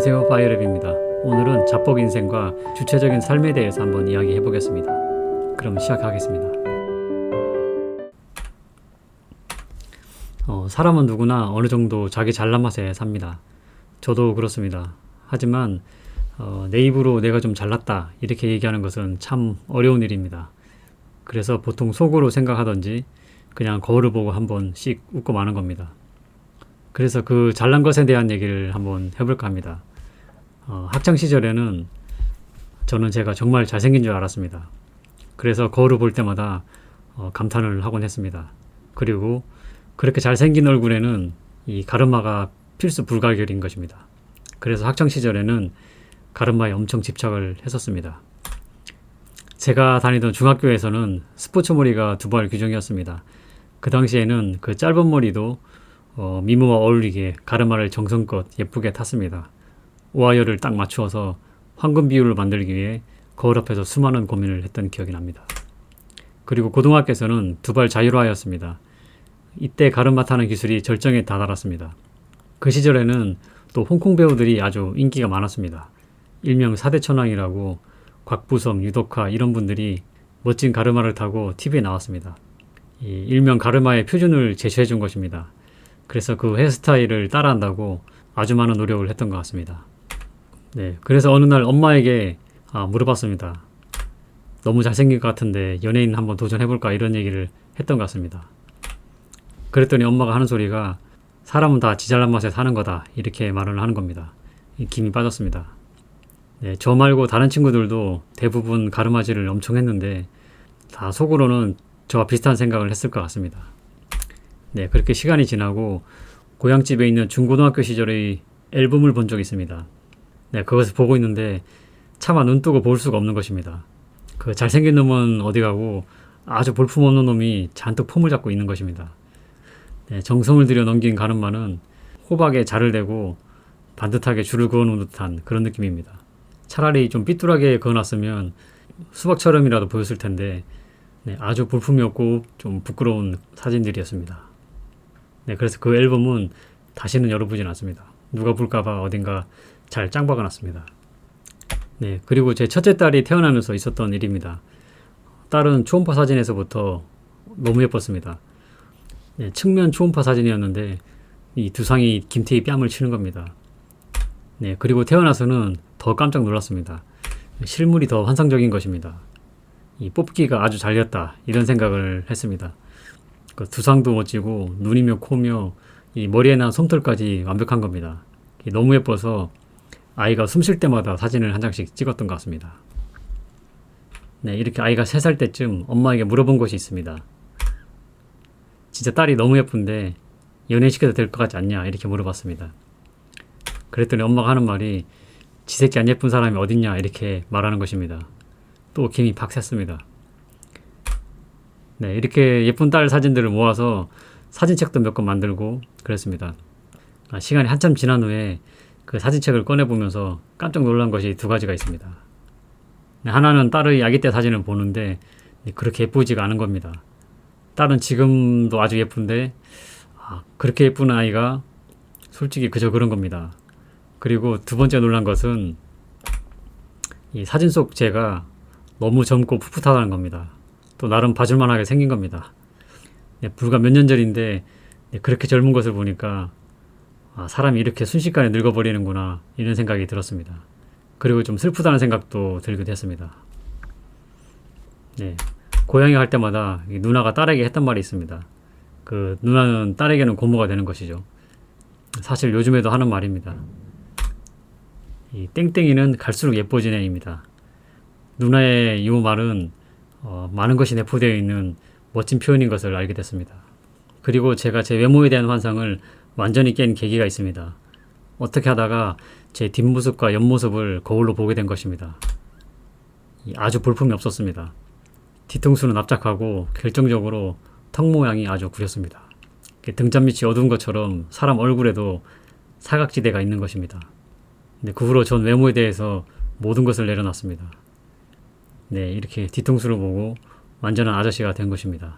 안녕하세요, 파이랩입니다. 오늘은 자뻑 인생과 주체적인 삶에 대해서 한번 이야기해 보겠습니다. 그럼 시작하겠습니다. 사람은 누구나 어느 정도 자기 잘난 맛에 삽니다. 저도 그렇습니다. 하지만 내 입으로 내가 좀 잘났다 이렇게 얘기하는 것은 참 어려운 일입니다. 그래서 보통 속으로 생각하던지 그냥 거울을 보고 한번 씩 웃고 마는 겁니다. 그래서 그 잘난 것에 대한 얘기를 한번 해볼까 합니다. 학창 시절에는 저는 제가 정말 잘생긴 줄 알았습니다. 그래서 거울을 볼 때마다 감탄을 하곤 했습니다. 그리고 그렇게 잘생긴 얼굴에는 이 가르마가 필수 불가결인 것입니다. 그래서 학창 시절에는 가르마에 엄청 집착을 했었습니다. 제가 다니던 중학교에서는 스포츠 머리가 두발 규정이었습니다. 그 당시에는 그 짧은 머리도 미모와 어울리게 가르마를 정성껏 예쁘게 탔습니다. 오하이어를 딱 맞추어서 황금 비율을 만들기 위해 거울 앞에서 수많은 고민을 했던 기억이 납니다. 그리고 고등학교에서는 두발 자유로하였습니다. 이때 가르마 타는 기술이 절정에 다다랐습니다. 그 시절에는 또 홍콩 배우들이 아주 인기가 많았습니다. 일명 4대 천왕이라고 곽부성, 유덕화 이런 분들이 멋진 가르마를 타고 TV에 나왔습니다. 이 일명 가르마의 표준을 제시해 준 것입니다. 그래서 그 헤어스타일을 따라한다고 아주 많은 노력을 했던 것 같습니다. 네, 그래서 어느 날 엄마에게 물어봤습니다. 너무 잘생긴 것 같은데 연예인 한번 도전해볼까 이런 얘기를 했던 것 같습니다. 그랬더니 엄마가 하는 소리가 사람은 다 지 잘난 맛에 사는 거다 이렇게 말을 하는 겁니다. 김이 빠졌습니다. 네, 저 말고 다른 친구들도 대부분 가르마질을 엄청 했는데 다 속으로는 저와 비슷한 생각을 했을 것 같습니다. 네, 그렇게 시간이 지나고 고향집에 있는 중고등학교 시절의 앨범을 본 적이 있습니다. 네, 그것을 보고 있는데 차마 눈 뜨고 볼 수가 없는 것입니다. 그 잘생긴 놈은 어디 가고 아주 볼품없는 놈이 잔뜩 폼을 잡고 있는 것입니다. 네, 정성을 들여 넘긴 가르마는 호박에 자를 대고 반듯하게 줄을 그어놓은 듯한 그런 느낌입니다. 차라리 좀 삐뚤하게 그어놨으면 수박처럼이라도 보였을 텐데 네, 아주 볼품이 없고 좀 부끄러운 사진들이었습니다. 네, 그래서 그 앨범은 다시는 열어보진 않습니다. 누가 볼까봐 어딘가 잘 짱 박아놨습니다. 네, 그리고 제 첫째 딸이 태어나면서 있었던 일입니다. 딸은 초음파 사진에서부터 너무 예뻤습니다. 네, 측면 초음파 사진이었는데 이 두상이 김태희 뺨을 치는 겁니다. 네, 그리고 태어나서는 더 깜짝 놀랐습니다. 실물이 더 환상적인 것입니다. 이 뽑기가 아주 잘렸다 이런 생각을 했습니다. 그 두상도 멋지고 눈이며 코며 이 머리에 난 솜털까지 완벽한 겁니다. 너무 예뻐서 아이가 숨 쉴 때마다 사진을 한 장씩 찍었던 것 같습니다. 네, 이렇게 아이가 3살 때쯤 엄마에게 물어본 것이 있습니다. 진짜 딸이 너무 예쁜데 연애시켜도 될 것 같지 않냐 이렇게 물어봤습니다. 그랬더니 엄마가 하는 말이 지 새끼 안 예쁜 사람이 어딨냐 이렇게 말하는 것입니다. 또 김이 팍 샜습니다. 네, 이렇게 예쁜 딸 사진들을 모아서 사진책도 몇 권 만들고 그랬습니다. 시간이 한참 지난 후에 그 사진책을 꺼내보면서 깜짝 놀란 것이 2가지가 있습니다. 네, 하나는 딸의 아기 때 사진을 보는데 그렇게 예쁘지가 않은 겁니다. 딸은 지금도 아주 예쁜데 그렇게 예쁜 아이가 솔직히 그저 그런 겁니다. 그리고 2번째 놀란 것은 이 사진 속 제가 너무 젊고 풋풋하다는 겁니다. 또 나름 봐줄만하게 생긴 겁니다. 네, 불과 몇 년 전인데 그렇게 젊은 것을 보니까 사람이 이렇게 순식간에 늙어버리는구나 이런 생각이 들었습니다. 그리고 좀 슬프다는 생각도 들기도 했습니다. 네, 고양이 할 때마다 누나가 딸에게 했던 말이 있습니다. 그 누나는 딸에게는 고모가 되는 것이죠. 사실 요즘에도 하는 말입니다. 이 땡땡이는 갈수록 예뻐지네입니다. 누나의 이 말은 많은 것이 내포되어 있는 멋진 표현인 것을 알게 됐습니다. 그리고 제가 제 외모에 대한 환상을 완전히 깬 계기가 있습니다. 어떻게 하다가 제 뒷모습과 옆모습을 거울로 보게 된 것입니다. 아주 볼품이 없었습니다. 뒤통수는 납작하고 결정적으로 턱 모양이 아주 구렸습니다. 등잔 밑이 어두운 것처럼 사람 얼굴에도 사각지대가 있는 것입니다. 그 후로 전 외모에 대해서 모든 것을 내려놨습니다. 네, 이렇게 뒤통수를 보고 완전한 아저씨가 된 것입니다.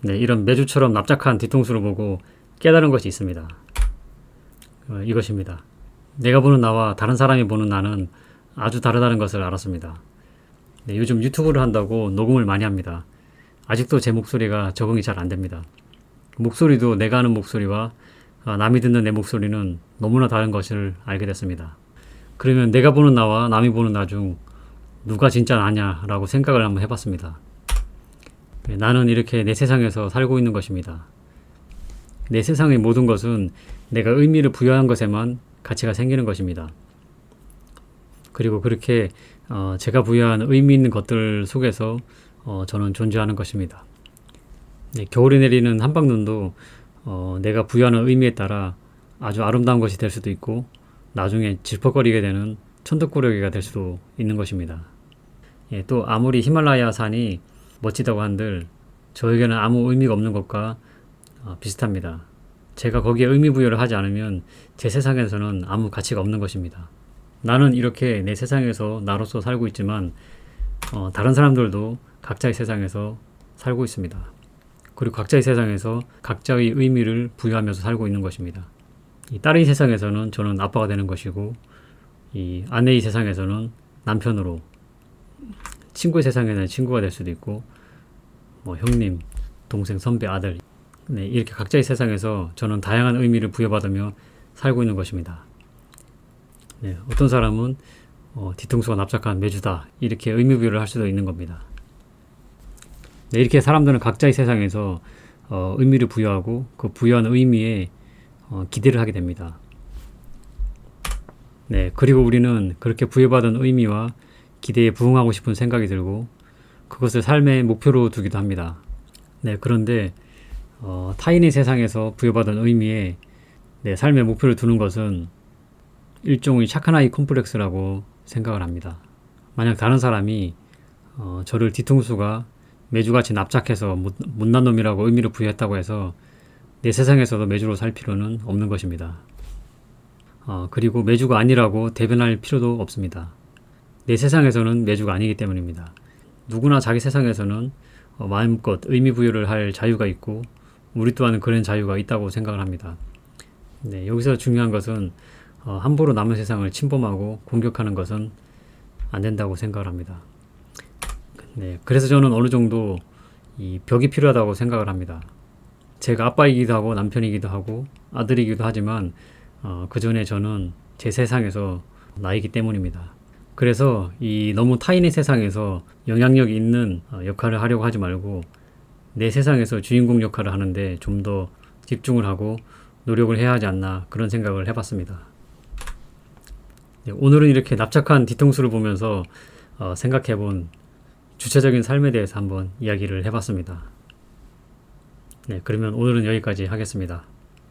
네, 이런 메주처럼 납작한 뒤통수를 보고 깨달은 것이 있습니다. 이것입니다. 내가 보는 나와 다른 사람이 보는 나는 아주 다르다는 것을 알았습니다. 네, 요즘 유튜브를 한다고 녹음을 많이 합니다. 아직도 제 목소리가 적응이 잘 안 됩니다. 목소리도 내가 하는 목소리와 남이 듣는 내 목소리는 너무나 다른 것을 알게 됐습니다. 그러면 내가 보는 나와 남이 보는 나 중 누가 진짜 나냐라고 생각을 한번 해봤습니다. 네, 나는 이렇게 내 세상에서 살고 있는 것입니다. 내 세상의 모든 것은 내가 의미를 부여한 것에만 가치가 생기는 것입니다. 그리고 그렇게 제가 부여한 의미 있는 것들 속에서 저는 존재하는 것입니다. 네, 겨울에 내리는 한방눈도 내가 부여하는 의미에 따라 아주 아름다운 것이 될 수도 있고 나중에 질퍽거리게 되는 천덕꾸러기가 될 수도 있는 것입니다. 예, 또 아무리 히말라야 산이 멋지다고 한들 저에게는 아무 의미가 없는 것과 비슷합니다. 제가 거기에 의미 부여를 하지 않으면 제 세상에서는 아무 가치가 없는 것입니다. 나는 이렇게 내 세상에서 나로서 살고 있지만 다른 사람들도 각자의 세상에서 살고 있습니다. 그리고 각자의 세상에서 각자의 의미를 부여하면서 살고 있는 것입니다. 이 딸의 세상에서는 저는 아빠가 되는 것이고 이 아내의 세상에서는 남편으로, 친구의 세상에는 친구가 될 수도 있고 뭐 형님, 동생, 선배, 아들, 네, 이렇게 각자의 세상에서 저는 다양한 의미를 부여받으며 살고 있는 것입니다. 네, 어떤 사람은 뒤통수가 납작한 메주다 이렇게 의미 부여를 할 수도 있는 겁니다. 네, 이렇게 사람들은 각자의 세상에서 의미를 부여하고 그 부여한 의미에 기대를 하게 됩니다. 네, 그리고 우리는 그렇게 부여받은 의미와 기대에 부응하고 싶은 생각이 들고 그것을 삶의 목표로 두기도 합니다. 네, 그런데 타인의 세상에서 부여받은 의미에 내 삶의 목표를 두는 것은 일종의 착한 아이 콤플렉스라고 생각을 합니다. 만약 다른 사람이 저를 뒤통수가 메주같이 납작해서 못난 놈이라고 의미를 부여했다고 해서 내 세상에서도 메주로 살 필요는 없는 것입니다. 그리고 메주가 아니라고 대변할 필요도 없습니다. 내 세상에서는 메주가 아니기 때문입니다. 누구나 자기 세상에서는 마음껏 의미 부여를 할 자유가 있고 우리 또한 그런 자유가 있다고 생각을 합니다. 네, 여기서 중요한 것은 함부로 남의 세상을 침범하고 공격하는 것은 안 된다고 생각을 합니다. 네, 그래서 저는 어느 정도 이 벽이 필요하다고 생각을 합니다. 제가 아빠이기도 하고 남편이기도 하고 아들이기도 하지만 그 전에 저는 제 세상에서 나이기 때문입니다. 그래서 이 너무 타인의 세상에서 영향력이 있는 역할을 하려고 하지 말고 내 세상에서 주인공 역할을 하는데 좀 더 집중을 하고 노력을 해야 하지 않나 그런 생각을 해봤습니다. 네, 오늘은 이렇게 납작한 뒤통수를 보면서 생각해본 주체적인 삶에 대해서 한번 이야기를 해봤습니다. 네, 그러면 오늘은 여기까지 하겠습니다.